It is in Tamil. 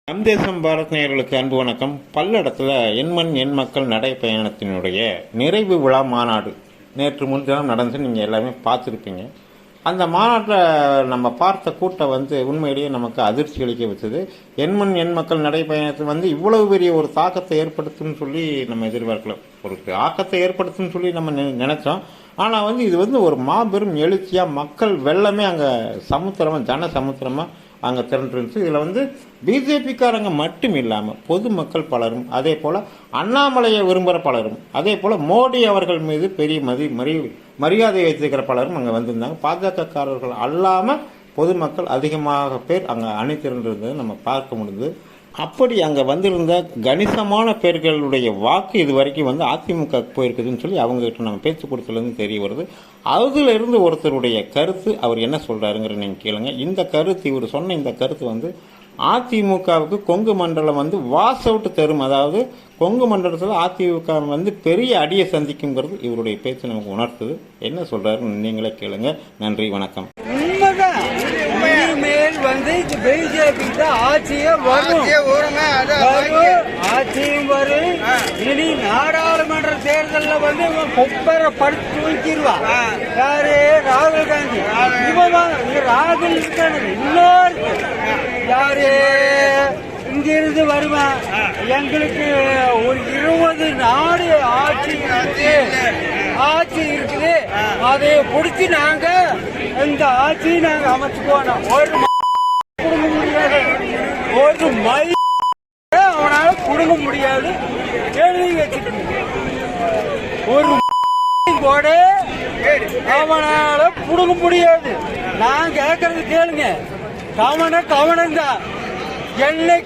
நம் தேசம் பாரத் நேயர்களுக்கு அன்பு வணக்கம். பல்லடத்தில் எண்மண் எண் மக்கள் நடைப்பயணத்தினுடைய நிறைவு விழா மாநாடு நேற்று முன்தினம் நடந்து நீங்கள் எல்லாமே பார்த்துருப்பீங்க. அந்த மாநாட்டில் நம்ம பார்த்த கூட்டம் உண்மையிலேயே நமக்கு அதிர்ச்சி அளிக்க வச்சது. எண்மண் எண் மக்கள் நடைப்பயணத்தில் இவ்வளவு பெரிய ஒரு தாக்கத்தை ஏற்படுத்தும்னு சொல்லி நம்ம எதிர்பார்க்கல. ஒரு ஆக்கத்தை ஏற்படுத்தும்னு சொல்லி நம்ம நினைச்சோம். ஆனால் இது ஒரு மாபெரும் எழுச்சியாக மக்கள் வெள்ளமே அங்கே சமுத்திரமாக ஜன சமுத்திரமாக அங்கே திரண்டுருந்துச்சு. இதில் பிஜேபிக்காரங்க மட்டும் இல்லாமல் பொதுமக்கள் பலரும், அதே போல் அண்ணாமலையை விரும்புகிற பலரும், அதே போல் மோடி அவர்கள் மீது பெரிய மரியாதை வைத்திருக்கிற பலரும் அங்கே வந்திருந்தாங்க. பாஜகக்காரர்கள் அல்லாமல் பொதுமக்கள் அதிகமாக பேர் அங்கே அணி திரண்டிருந்தது நம்ம பார்க்க முடியுது. அப்படி அங்கே வந்திருந்த கணிசமான பேர்களுடைய வாக்கு இது வரைக்கும் அதிமுக போயிருக்குதுன்னு சொல்லி அவங்ககிட்ட நம்ம பேச்சு கொடுத்ததுலேருந்து தெரிய வருது. அதிலிருந்து ஒருத்தருடைய கருத்து அவர் என்ன சொல்கிறாருங்கிற நீங்கள் கேளுங்க. இந்த கருத்து, இவர் சொன்ன இந்த கருத்து அதிமுகவுக்கு கொங்கு மண்டலம் வாஸ் அவுட் தரும், அதாவது கொங்கு மண்டலத்தில் அதிமுக பெரிய அடியை சந்திக்குங்கிறது இவருடைய பேச்சு நமக்கு உணர்த்துது. என்ன சொல்கிறாருன்னு நீங்களே கேளுங்க. நன்றி, வணக்கம். பிஜேபி ஆட்சியும் வரும். இனி நாடாளுமன்ற தேர்தலில் கொப்பரை படுத்து தூக்கிடுவா யாரு? ராகுல் காந்தி. ராகுல் இன்னொரு யாரு இங்கிருந்து வருவான். எங்களுக்கு ஒரு 20 நாடு ஆட்சி இருக்குது. அதை பிடிச்சி நாங்க இந்த ஆட்சியை நாங்க அமைச்சுக்குவோம். புடுங்க முடியாது, ஒரு மை அவனால புடுங்க முடியாது. எழுதி வச்சுட்டு ஒரு கூட அவனால புடுங்க முடியாது. நான் கேட்கறது கேளுங்க. கவனம் தான் என்னை